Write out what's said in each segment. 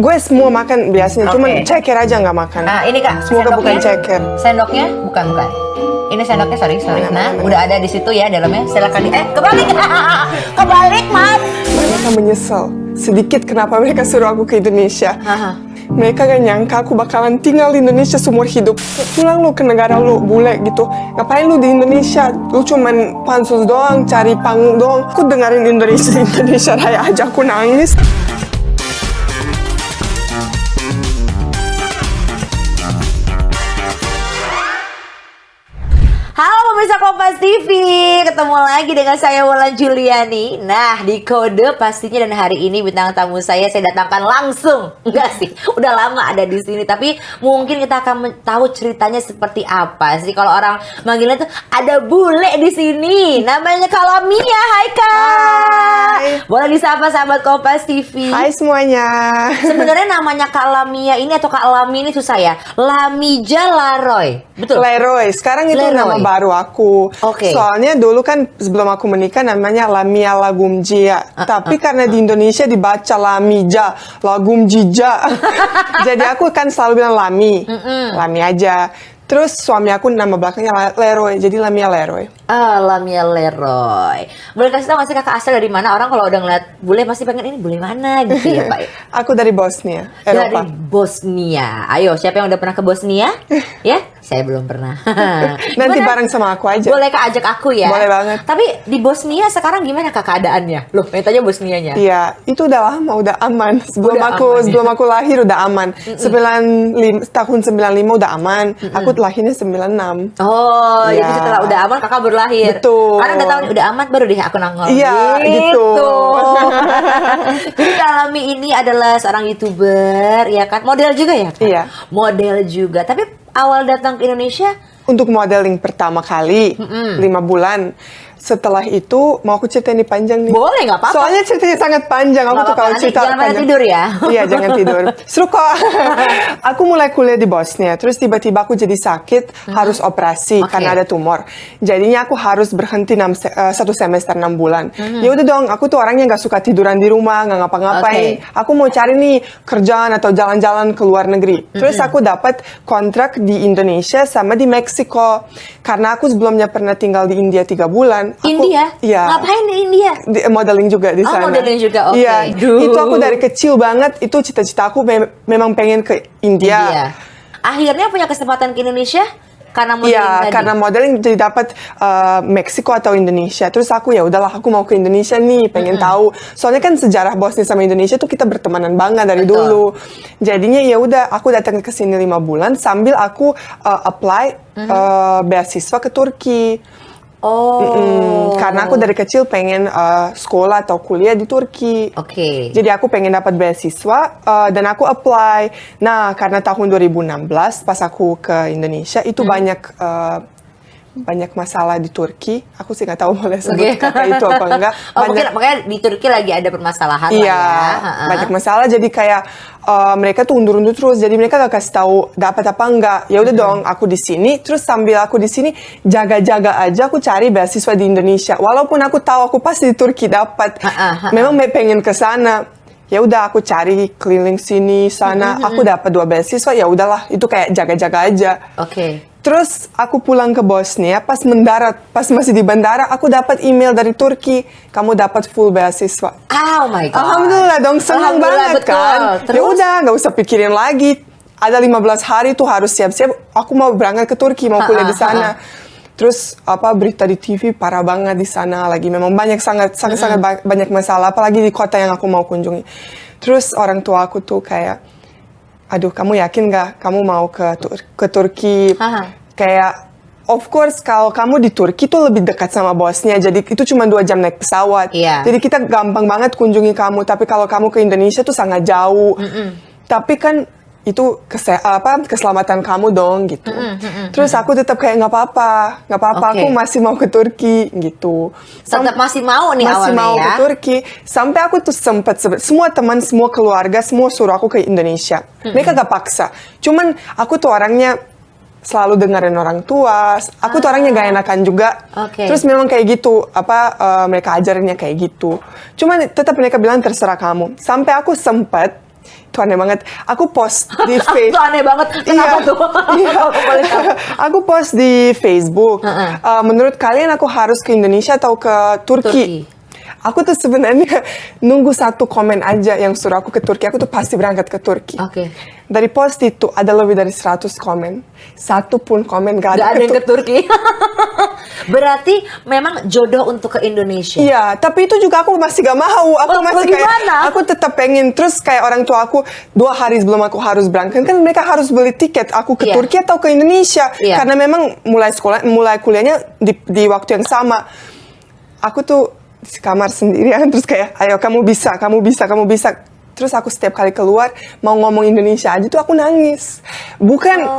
Gue semua makan biasanya, cuman ceker aja nggak makan. Nah ini Kak, semoga bukan ceker. Sendoknya bukan. Ini sendoknya, sorry. Nah, udah ada di situ ya dalamnya. Silakan kebalik. Kebalik, Mat. Mereka menyesal sedikit kenapa mereka suruh aku ke Indonesia. Mereka gak nyangka aku bakalan tinggal di Indonesia seumur hidup. Pulang lu ke negara lu, bule gitu. Ngapain lu di Indonesia? Lu cuman pansus doang, cari panggung doang. Aku dengerin Indonesia Raya aja aku nangis. Halo pemirsa Kompas TV, ketemu lagi dengan saya Wulan Juliani. Nah, di kode pastinya, dan hari ini bintang tamu saya datangkan langsung. Enggak sih, udah lama ada di sini, tapi mungkin kita akan tahu ceritanya seperti apa sih. Kalau orang manggilnya tuh ada bule di sini, namanya Kak Lamia. Hai Kak. Hai. Boleh disapa sahabat Kompas TV. Hai semuanya. Sebenarnya namanya Kak Lamia ini atau Kak Lami ini susah ya. Lamija Laroy, betul? Leroy, sekarang itu Leroy. nama baru aku. Oke. Soalnya dulu kan sebelum aku menikah namanya Lamia Lagumjia. Tapi karena di Indonesia dibaca Lamija, Lagumjija. Jadi aku kan selalu bilang Lami. Lami aja. Terus suami aku nama belakangnya Leroy, jadi Lamia Leroy. Lamia Leroy. Boleh kasih tau gak sih kakak asal dari mana? Orang kalau udah ngeliat bule pasti pengen ini bule mana gitu ya Pak? Aku dari Bosnia, Eropa. Dari Bosnia. Ayo, siapa yang udah pernah ke Bosnia? Ya? Saya belum pernah. Nanti Gimana? bareng sama aku aja. Boleh Kak ajak aku ya? Boleh banget. Tapi di Bosnia sekarang gimana Kak keadaannya? Loh, yang tanya Bosnianya. Iya, itu udah lama, udah aman. Sebelum aku lahir udah aman. Tahun 95 udah aman. Aku lahirnya 96. Oh, Ya. jadi setelah udah aman kakak baru lahir. Betul. Karena udah tahun udah aman baru deh aku nongol. Iya, gitu. Jadi Kak Lami ini adalah seorang YouTuber, ya kan? Model juga ya? Kak? Iya. Model juga. Tapi awal datang ke Indonesia, Untuk modeling pertama kali, 5 bulan. Setelah itu, mau aku ceritain ini panjang nih. boleh nggak apa-apa? Soalnya ceritanya sangat panjang. Aku Nggak tuh apa-apa, kalau nanti cerita jangan pada panjang. tidur ya. Iya, jangan tidur. Seru kok. Aku mulai kuliah di Bosnia. Terus tiba-tiba aku jadi sakit, harus operasi karena ada tumor. Jadinya aku harus berhenti 1 semester 6 bulan. Ya udah dong, aku tuh orangnya nggak suka tiduran di rumah, nggak ngapa-ngapain. Aku mau cari nih kerjaan atau jalan-jalan ke luar negeri. Terus aku dapat kontrak di Indonesia sama di Meksiko. Karena aku sebelumnya pernah tinggal di India 3 bulan. India? Iya. Ngapain di India? Modeling juga di Oh, sana. modeling juga, oke. Iya, Duh. itu aku dari kecil banget. Itu cita-cita aku memang pengen ke India. Iya. Akhirnya punya kesempatan ke Indonesia karena modeling Iya, tadi. karena modeling jadi dapat Meksiko atau Indonesia. Terus aku ya udahlah, aku mau ke Indonesia nih, pengen tahu. Soalnya kan sejarah Bosnia sama Indonesia tuh kita bertemanan banget dari Betul. dulu. Jadinya ya udah, aku datang ke sini 5 bulan sambil aku apply beasiswa ke Turki. Oh. Karena aku dari kecil pengen sekolah atau kuliah di Turki. Oke. Jadi aku pengen dapat beasiswa dan aku apply. Nah, karena tahun 2016 pas aku ke Indonesia itu banyak masalah di Turki. Aku sih nggak tahu boleh sebut kata itu apa enggak. Oh, mungkin makanya di Turki lagi ada permasalahan Iya, lah ya. banyak masalah. Jadi kayak mereka tuh undur-undur terus. Jadi mereka gak kasih tahu dapat apa enggak. Ya udah dong, aku di sini. Terus sambil aku di sini jaga-jaga aja, aku cari beasiswa di Indonesia. Walaupun aku tahu aku pasti di Turki dapat. Memang pengen ke sana. Ya udah, aku cari keliling sini sana. Aku dapat 2 beasiswa. Ya udahlah, itu kayak jaga-jaga aja. Oke. Terus aku pulang ke Bosnia, pas mendarat, pas masih di bandara, aku dapat email dari Turki, kamu dapat full beasiswa. Oh my god. Alhamdulillah dong, senang Alhamdulillah, banget betul. kan. Terus? Ya udah, nggak usah pikirin lagi. Ada 15 hari tuh harus siap-siap. Aku mau berangkat ke Turki, mau kuliah di sana. Terus berita di TV parah banget di sana lagi. Memang sangat banyak masalah, apalagi di kota yang aku mau kunjungi. Terus orang tua aku tuh kayak, aduh, kamu yakin gak kamu mau ke Turki? Kayak, of course, kalau kamu di Turki tuh lebih dekat sama bosnya. Jadi itu cuma 2 jam naik pesawat. Iya. Jadi kita gampang banget kunjungi kamu. Tapi kalau kamu ke Indonesia tuh sangat jauh. Tapi kan itu keselamatan kamu dong gitu. Terus aku tetap kayak nggak apa-apa, Oke. aku masih mau ke Turki gitu. Tetap masih mau nih Masih awalnya mau ya. ke Turki. Sampai aku tuh semua teman, semua keluarga, semua suruh aku ke Indonesia. Mereka gak paksa. Cuman aku tuh orangnya selalu dengerin orang tua. Aku tuh orangnya gak enakan juga. Oke. Terus memang kayak gitu, mereka ajarinnya kayak gitu. Cuman tetap mereka bilang terserah kamu. Sampai aku sempat itu aneh banget. Aku post di Itu Facebook. aneh banget. Kenapa tuh? Kalau boleh tahu. Aku post di Facebook. Menurut kalian aku harus ke Indonesia atau ke Turki? Aku tuh sebenarnya nunggu satu komen aja yang suruh aku ke Turki. Aku tuh pasti berangkat ke Turki. Oke. Dari post itu ada lebih dari 100 komen. Satu pun komen gak Gak ada yang ke Turki. Berarti memang jodoh untuk ke Indonesia. Iya, tapi itu juga aku masih gak mau. Aku masih kayak, gimana? aku tetap pengen. Terus kayak orang tua aku 2 hari sebelum aku harus berangkat, kan mereka harus beli tiket. Aku ke Iya. Turki atau ke Indonesia. Iya. Karena memang mulai kuliahnya di waktu yang sama. Aku tuh di kamar sendirian, terus kayak, ayo kamu bisa. Terus aku setiap kali keluar, mau ngomong Indonesia aja tuh aku nangis. Bukan,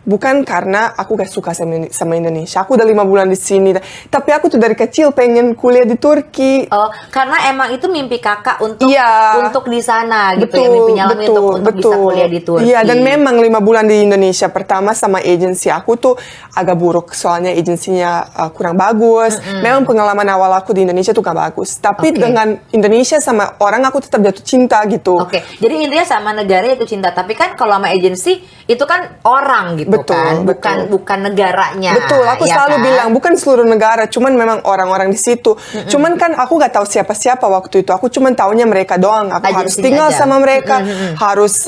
bukan karena aku gak suka sama Indonesia. Aku udah 5 bulan di sini. Tapi aku tuh dari kecil pengen kuliah di Turki. Oh, karena emang itu mimpi kakak untuk Iya. untuk di sana gitu ya, mimpi nyalami untuk bisa kuliah di Turki. Iya, dan memang 5 bulan di Indonesia pertama sama agensi aku tuh agak buruk. Soalnya agensinya kurang bagus. Memang pengalaman awal aku di Indonesia tuh gak bagus. Tapi Oke. dengan Indonesia sama orang aku tetap jatuh cinta gitu. Oke, jadi intinya sama negara itu cinta. Tapi kan kalau sama agensi itu kan orang gitu Betul, kan, bukan negaranya. Betul, aku ya selalu kan? bilang bukan seluruh negara, cuman memang orang-orang di situ. Cuman kan aku gak tahu siapa-siapa waktu itu. Aku cuman taunya mereka doang. Aku harus Agensinya tinggal aja. sama mereka, harus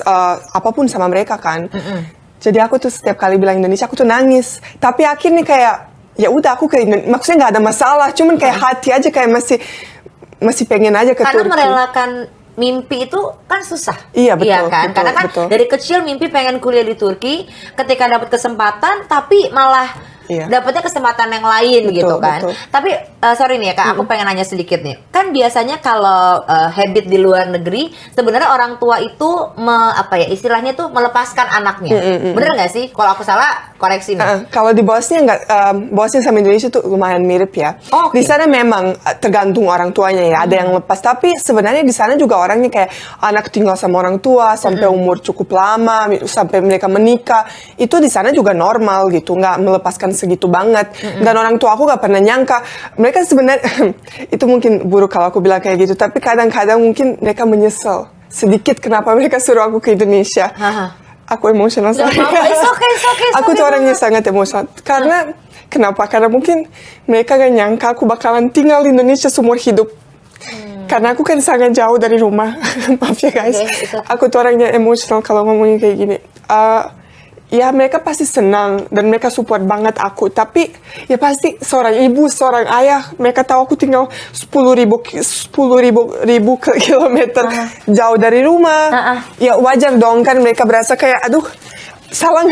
apapun sama mereka kan. Jadi aku tuh setiap kali bilang Indonesia aku tuh nangis. Tapi akhirnya kayak ya udah aku ke Indonesia. Maksudnya nggak ada masalah, cuman kayak hati aja kayak masih pengen aja ke Karena Turki. merelakan mimpi itu kan susah. Iya, betul, kan? betul, Karena kan betul. dari kecil mimpi pengen kuliah di Turki, ketika dapat kesempatan tapi malah Iya. dapatnya kesempatan yang lain Betul, gitu kan. betul. Tapi sorry nih ya Kak, aku pengen nanya sedikit nih. Kan biasanya kalau habit di luar negeri, sebenarnya orang tua itu istilahnya tuh melepaskan anaknya. Bener nggak sih? Kalau aku salah, koreksi nih. Kalau di Bosnia nggak, Bosnia sama Indonesia tuh lumayan mirip ya. Oh, oke. Di sana memang tergantung orang tuanya ya. Ada yang lepas, tapi sebenarnya di sana juga orangnya kayak anak tinggal sama orang tua sampai umur cukup lama, sampai mereka menikah. Itu di sana juga normal gitu, nggak melepaskan segitu banget. Dan orang tua aku nggak pernah nyangka. Mereka sebenarnya itu mungkin buruk kalau aku bilang kayak gitu, tapi kadang-kadang mungkin mereka menyesal sedikit kenapa mereka suruh aku ke Indonesia. Aku emosional Gak sekali. apa-apa, it's okay, Aku tuh orangnya sangat emosional. Karena, kenapa? Karena mungkin mereka gak nyangka aku bakalan tinggal di Indonesia seumur hidup. Karena aku kan sangat jauh dari rumah. Maaf ya guys. Okay, it's okay. Aku tuh orangnya emosional kalau ngomongin kayak gini. Ya mereka pasti senang dan mereka support banget aku. Tapi ya pasti seorang ibu, seorang ayah, mereka tahu aku tinggal 10.000 kilometer jauh dari rumah. Ya wajar dong kan mereka berasa kayak aduh salah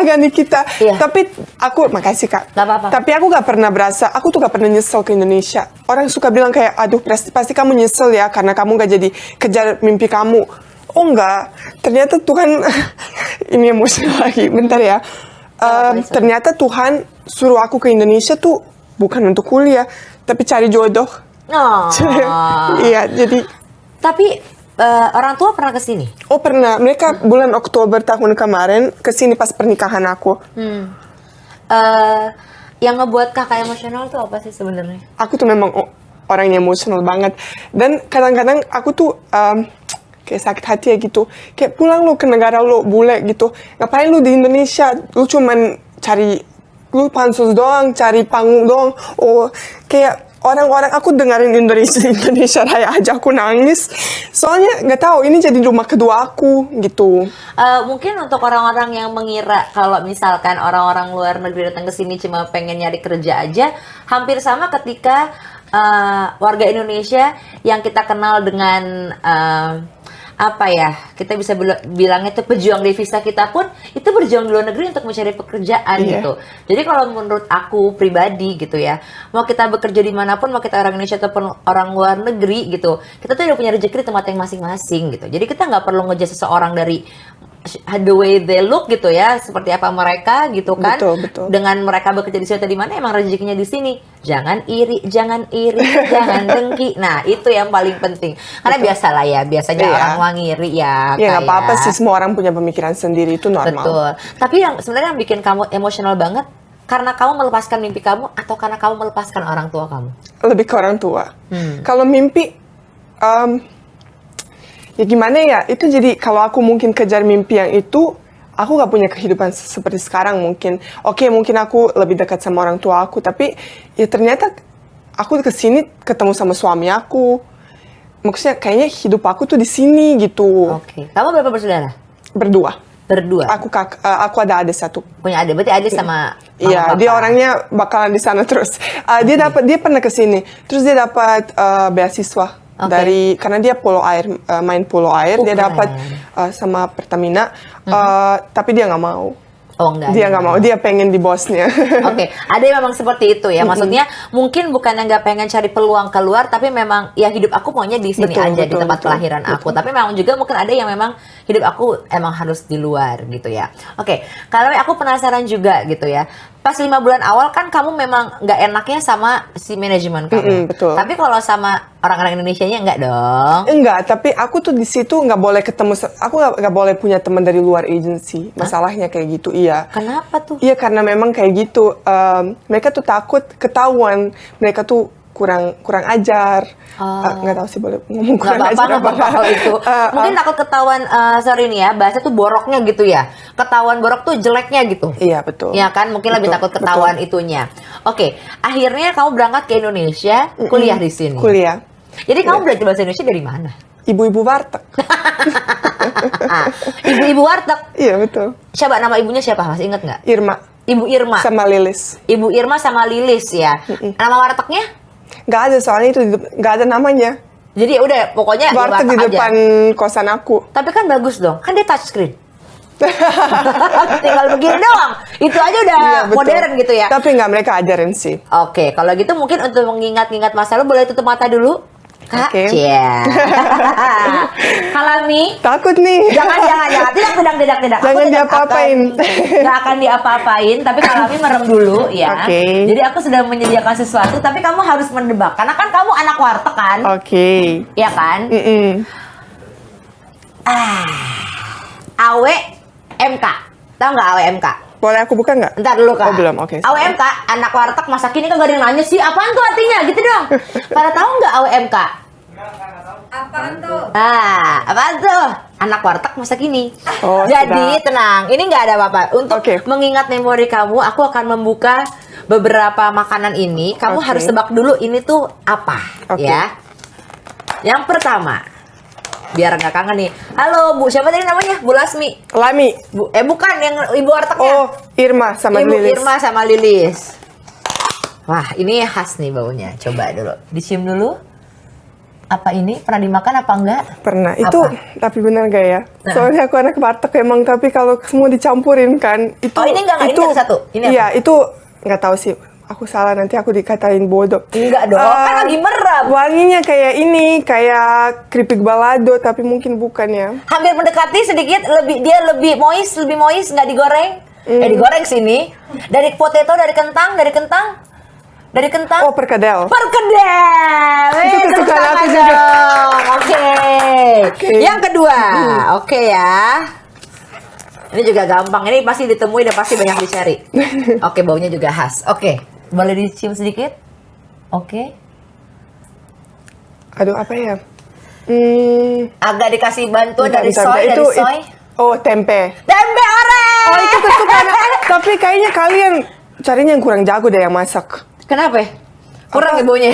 gak nih kita. Iya. Tapi aku makasih Kak. Gak apa-apa. Tapi aku gak pernah berasa, aku tuh gak pernah nyesel ke Indonesia. Orang suka bilang kayak aduh pasti kamu nyesel ya karena kamu gak jadi kejar mimpi kamu. Oh enggak, ternyata Tuhan ini emosional lagi, bentar ya. Ternyata Tuhan suruh aku ke Indonesia tuh bukan untuk kuliah, tapi cari jodoh. Oh. Iya, jadi. Tapi orang tua pernah ke sini? Oh pernah, mereka bulan Oktober tahun kemarin kesini pas pernikahan aku. Yang ngebuat kakak emosional tuh apa sih sebenarnya? Aku tuh memang orang yang emosional banget. Dan kadang-kadang aku tuh kayak sakit hati ya gitu. Kayak pulang lu ke negara lu bule gitu. Ngapain lu di Indonesia? Lu cuman lu pansus doang, cari panggung doang. Oh, kayak orang-orang aku dengerin Indonesia Raya aja aku nangis. Soalnya nggak tahu ini jadi rumah kedua aku gitu. Mungkin untuk orang-orang yang mengira kalau misalkan orang-orang luar negeri datang ke sini cuma pengen nyari kerja aja, hampir sama ketika warga Indonesia yang kita kenal dengan kita bisa bilangnya itu pejuang devisa kita pun itu berjuang di luar negeri untuk mencari pekerjaan gitu. Jadi kalau menurut aku pribadi gitu ya, mau kita bekerja dimanapun, mau kita orang Indonesia ataupun orang luar negeri gitu, kita tuh udah punya rezeki di tempat yang masing-masing gitu. Jadi kita nggak perlu ngejudge seseorang dari the way they look gitu ya, seperti apa mereka gitu kan. Betul. Dengan mereka bekerja di sini atau di mana, emang rezekinya di sini. Jangan iri, jangan dengki. Nah, itu yang paling penting. Karena biasalah ya, biasanya orang mau ngiri ya. Ya nggak apa-apa sih, semua orang punya pemikiran sendiri, itu normal. Betul. Tapi yang sebenarnya yang bikin kamu emosional banget, karena kamu melepaskan mimpi kamu atau karena kamu melepaskan orang tua kamu? Lebih ke orang tua. Kalau mimpi, ya gimana ya, itu jadi kalau aku mungkin kejar mimpi yang itu, aku nggak punya kehidupan seperti sekarang mungkin. Oke, mungkin aku lebih dekat sama orang tua aku, tapi ya ternyata aku kesini ketemu sama suami aku. Maksudnya kayaknya hidup aku tuh di sini gitu. Oke. Kamu berapa bersaudara? Berdua. Berdua. Aku ada adik satu. Punya adik. Berarti adik sama mama, Iya, papa. dia orangnya bakalan di sana terus. Dia pernah kesini, terus dia dapat beasiswa karena dia main polo air, dia dapat sama Pertamina, tapi dia nggak mau. Oh enggak. Dia nggak mau, dia pengen di bosnya. Oke, ada yang memang seperti itu ya. Maksudnya mungkin bukan yang nggak pengen cari peluang keluar, tapi memang ya hidup aku maunya di sini aja di tempat kelahiran aku. Tapi memang juga mungkin ada yang memang hidup aku emang harus di luar gitu ya. Oke, kalau aku penasaran juga gitu ya. Pas 5 bulan awal kan kamu memang nggak enaknya sama si manajemen kamu. Betul. Tapi kalau sama orang-orang Indonesianya enggak dong. Enggak, tapi aku tuh di situ nggak boleh ketemu, aku nggak boleh punya teman dari luar agency. Masalahnya kayak gitu, iya. Kenapa tuh? Iya, karena memang kayak gitu. Mereka tuh takut ketahuan, mereka tuh kurang ajar. Nggak tahu sih boleh ngomong kurang ajar Nggak apa-apa kalau itu. Mungkin takut ketahuan, sorry nih ya, bahasa tuh boroknya gitu ya. Ketahuan borok tuh jeleknya gitu. Iya, betul. Ya kan, mungkin lebih takut ketahuan itunya. Oke, akhirnya kamu berangkat ke Indonesia, kuliah di sini. Kuliah. Jadi kamu belajar bahasa Indonesia dari mana? Ibu-ibu warteg. Ibu-ibu warteg. Iya, betul. Siapa nama ibunya siapa? Masih ingat nggak? Irma. Ibu Irma. Sama Lilis. Ibu Irma sama Lilis ya. Nama wartegnya? Nggak ada, soalnya itu nggak ada namanya. Jadi udah pokoknya Warteg di aja. depan kosan aku. Tapi kan bagus dong, kan dia touchscreen. Tinggal begini doang. Itu aja udah Iya, betul. modern gitu ya. Tapi nggak mereka ajarin sih. Oke, kalau gitu mungkin untuk mengingat-ingat masa lalu boleh tutup mata dulu. Kak, Oke. Cia. Kalami. Takut nih. Jangan. Tidak. Jangan diapa-apain. Nggak akan diapa-apain, tapi Kalami merem dulu ya. Oke. Jadi aku sudah menyediakan sesuatu, tapi kamu harus menebak. Karena kan kamu anak warteg kan? Oke. Iya kan? AWMK. Tahu nggak AWMK? Boleh aku buka nggak? Ntar dulu Kak. Oh, belum, oke. AWMK, anak warteg masa kini kan gak ada yang nanya sih. Apaan tuh artinya? Gitu dong. Pada tahu nggak AWMK? Apaan tuh? Apaan tuh? Anak warteg masa kini. Oh, Jadi sudah. tenang, ini nggak ada apa-apa. Untuk Oke. mengingat memori kamu, aku akan membuka beberapa makanan ini. Kamu Oke. harus tebak dulu ini tuh apa, Oke. ya. Yang pertama, biar nggak kangen nih. Halo Bu, siapa tadi namanya? Bu Lasmi. Lami. Bukan yang ibu wartegnya. Oh, Irma sama Ibu Lilis. Irma sama Lilis. Wah, ini khas nih baunya. Coba dulu. Dicium dulu. Apa ini? Pernah dimakan apa enggak? Pernah. Itu tapi benar gak ya? Nah. Soalnya aku anak warteg emang, tapi kalau semua dicampurin kan itu. Oh, ini enggak, ini satu. Ini iya, itu nggak tahu sih. Aku salah, nanti aku dikatain bodoh. Enggak dong, kan lagi merem. Wanginya kayak ini, kayak keripik balado, tapi mungkin bukan ya. Hampir mendekati sedikit, dia lebih moist, nggak digoreng. Digoreng sini. Dari potato, dari kentang. Oh, perkedel. Perkedel. Itu Tepuk kesukaan tangan aku juga. dong. Oke. Oke. Yang kedua. Oke ya. Ini juga gampang. Ini pasti ditemui dan pasti banyak dicari. Oke, baunya juga khas. Oke. Boleh dicium sedikit? Oke. Aduh, apa ya? Agak dikasih bantuan Bentar, dari bentar, soy, bentar. dari soy. Oh, tempe. Tempe orek. Oh, itu kesukaan. Tapi kayaknya kalian carinya yang kurang jago deh yang masak. Kenapa? Kurang ya baunya.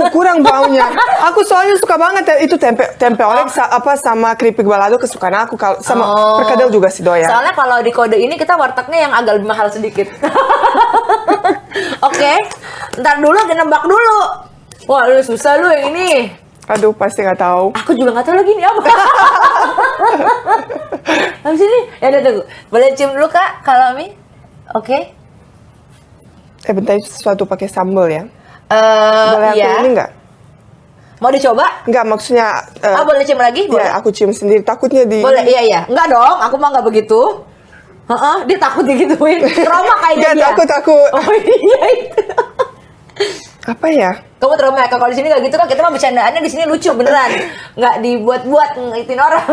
Kurang baunya. Aku soalnya suka banget ya, itu tempe orek sama keripik balado kesukaan aku. Sama perkedel juga sih doyan. Soalnya kalau di kode ini kita wartegnya yang agak lebih mahal sedikit. Oke. Ntar dulu nembak dulu. Wah, lu susah lu yang ini. Aduh, pasti nggak tahu. Aku juga nggak tahu lagi ini apa. Habis ini, ya udah tunggu. Boleh cium dulu Kak, kalau Mi? Oke. Bentar, itu sesuatu pakai sambal ya. Boleh aku Iya. ini nggak? Mau dicoba? Nggak, maksudnya. Boleh cium lagi? Boleh. Ya, aku cium sendiri. Takutnya di. Boleh, iya. Enggak dong, aku mah nggak begitu. Dia takut digituin. Trauma kayaknya Nggak, dia. takut. Oh iya itu. Apa ya? Kamu trauma ya? Kalau di sini nggak gitu kan, kita mah bercandaannya di sini lucu beneran. Nggak dibuat-buat ngeliatin orang.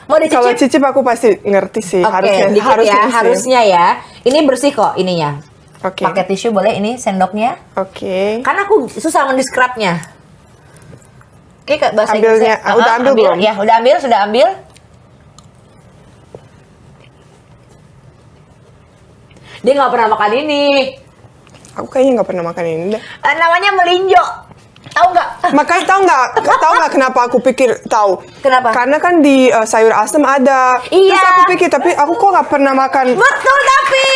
Mau Kalau dicicip? cicip aku pasti ngerti sih. Oke, dikit ya, sih. harusnya ya. Ini bersih kok ininya. Oke. Pakai tisu boleh ini sendoknya. Oke. Karena aku susah mendeskripsinya. Oke, bahasa Ambilnya, Inggrisnya. udah ambil belum? Ya, udah ambil, sudah ambil. Dia nggak pernah makan ini. Aku kayaknya nggak pernah makan ini deh. Namanya melinjo. Tahu nggak? Makanya tahu nggak kenapa aku pikir tahu? Kenapa? Karena kan di sayur asem ada. Iya. Terus aku pikir tapi aku kok nggak pernah makan. Betul tapi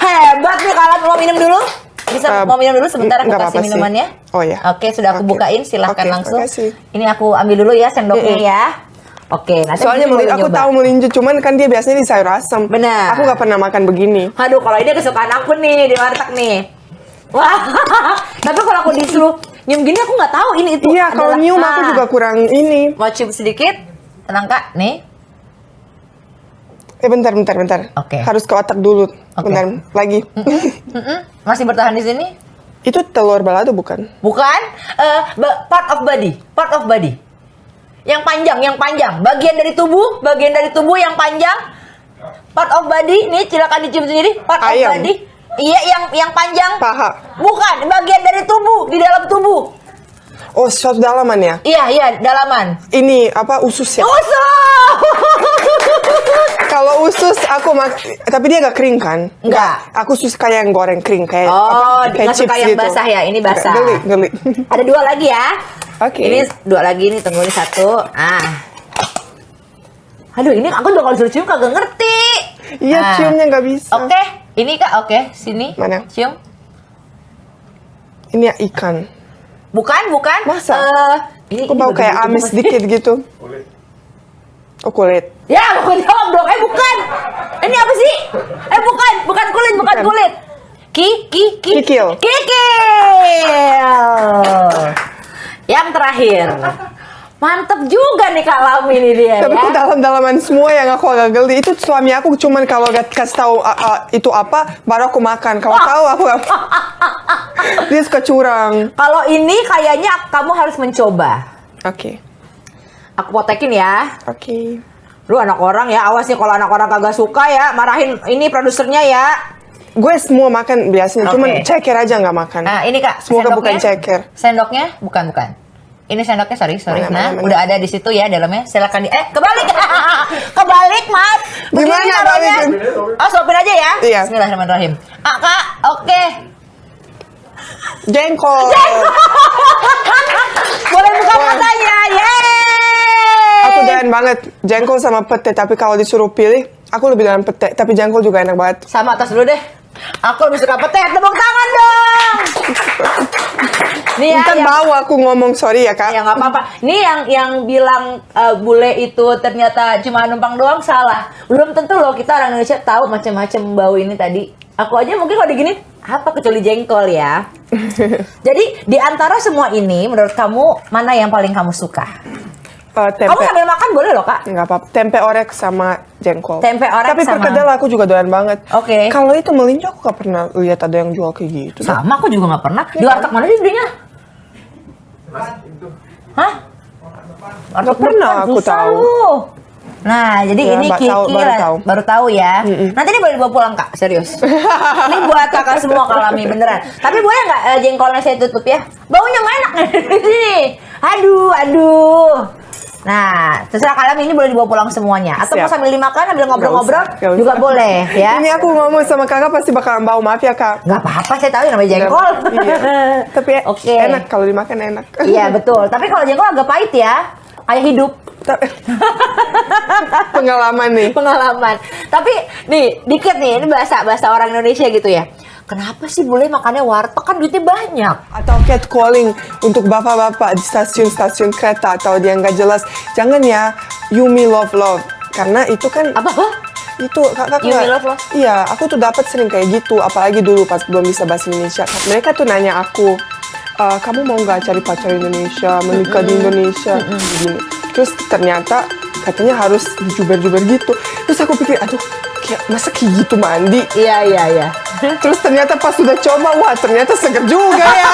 hebat nih. Kalau mau minum dulu, bisa mau minum dulu sebentar, aku nggak kasih apa-apa sih. minumannya. Oh ya. Oke, sudah aku Oke. bukain, silahkan Oke, langsung. makasih. Ini aku ambil dulu ya sendoknya ya. Oke, nanti Soalnya boleh aku nyoba. tahu melinjo, cuman kan dia biasanya di sayur asem. Benar. Aku nggak pernah makan begini. Aduh, kalau ini kesukaan aku nih di warteg nih. Wah, tapi kalau aku disuruh nyium gini aku nggak tahu ini itu. Iya, kalau adalah- nyium aku Nah, juga kurang ini. mau cium sedikit, tenang kak, nih. Bentar. Oke. Harus ke otak dulu. Oke. Bentar lagi. Masih bertahan di sini? Itu telur balado bukan? Bukan, part of body. Yang panjang, bagian dari tubuh yang panjang. Part of body, nih silakan dicium sendiri. Part of Ayam. body. Iya, yang panjang. Paha. Bukan, bagian dari tubuh, di dalam tubuh. Oh, sop dalaman ya? Iya, dalaman. Ini apa usus ya? Usus! Kalau usus aku tapi dia nggak kering kan? Enggak. Aku suka yang goreng kering kayak Oh, apa? Kayak nggak suka chips yang gitu. basah ya? Ini basah. Geli. Ada 2 lagi ya. Oke. Ini 2 lagi nih, tunggu ini 1. Aduh, ini aku juga kalau disuruh cium kagak ngerti. Iya, Nah. ciumnya nggak bisa. Oke, ini kak, oke, sini. Mana? Cium. Ini ya ikan. Bukan. Masa? Ini Aku bau bagian kayak tubuh amis pasti. dikit gitu. Oh, kulit. Ya, aku jawab dong. Bukan. Ini apa sih? Bukan kulit, bukan Bukan. kulit. Kikil. Yang terakhir. Mantep juga nih Kak Lam ini dia Tapi itu ya. dalam-dalaman semua yang aku agak geli. Itu suami aku cuman kalau gak kasih tahu itu apa, baru aku makan. Kalau tahu aku gak... Dia suka curang. Kalau ini kayaknya kamu harus mencoba. Oke. Aku potekin ya. Oke. Lu anak orang ya, awas nih kalau anak orang kagak suka ya, marahin ini produsernya ya. Gue semua makan biasanya, cuman Oke. ceker aja nggak makan. Nah, ini Kak, Semoga bukan ceker. Sendoknya bukan. Ini sendoknya, sorry. Mana? Udah ada di situ ya dalamnya. Silakan kebalik. Kebalik, Mas. Begini Gimana caranya. balikin? Oh, suapin aja ya. Iya. Bismillahirrahmanirrahim. Kak, oke. Jengkol. Boleh buka Wah. matanya. Yeay. Aku doyan banget jengkol sama pete, tapi kalau disuruh pilih, aku lebih doyan pete. Tapi jengkol juga enak banget. Sama atas dulu deh. Aku lebih suka pete. Tepuk tangan dong. Nih ya, Ntar bau aku ngomong, sorry ya kak. ya nggak apa-apa. Nih yang bilang bule itu ternyata cuma numpang doang, salah. Belum tentu loh kita orang Indonesia tahu macam-macam bau ini tadi. Aku aja mungkin kalau digini apa kecuali jengkol ya. Jadi di antara semua ini menurut kamu mana yang paling kamu suka? Tempe. Kamu sambil makan boleh loh Kak. Nggak apa-apa. Tempe orek sama jengkol. Tempe orek Tapi sama- perkedel aku juga doyan banget. Oke. Kalau itu melinjo aku nggak pernah lihat ada yang jual kayak gitu. Sama aku juga nggak pernah. Di warteg mana sih belinya? Hah? Nggak pernah depan, aku susah tahu. lu. Nah, jadi Ya, ini Kiki baru tahu ya. Nanti ini boleh dibawa pulang Kak, serius. Ini buat kakak semua Kalami beneran. Tapi boleh nggak jengkolnya saya tutup ya? Baunya nggak enak di sini. Aduh. Nah, terserah Kalami, ini boleh dibawa pulang semuanya. Atau mau Siap. sambil dimakan, sambil ngobrol-ngobrol Nggak usah. juga boleh ya. Ini aku ngomong sama kakak pasti bakalan bau, maaf ya kak. Nggak apa-apa, saya tahu yang namanya jengkol. Iya. Tapi Oke. enak kalau dimakan enak. Iya betul. Tapi kalau jengkol agak pahit ya. Kayak hidup. Pengalaman nih. Pengalaman. Tapi nih, dikit nih, ini bahasa orang Indonesia gitu ya. Kenapa sih boleh makannya warteg, kan duitnya banyak? Atau catcalling untuk bapak-bapak di stasiun-stasiun kereta atau dia nggak jelas. Jangan ya, Yumi Love Love. Karena itu kan Apa? itu kakak Yumi Love Love? Iya, aku tuh dapat sering kayak gitu. Apalagi dulu pas belum bisa bahasa Indonesia. Mereka tuh nanya aku, kamu mau nggak cari pacar Indonesia, menikah di Indonesia, gini. Terus ternyata katanya harus dijuber-juber gitu. Terus aku pikir, aduh, masa kayak gitu mandi? Iya. Terus ternyata pas sudah coba, wah ternyata seger juga ya.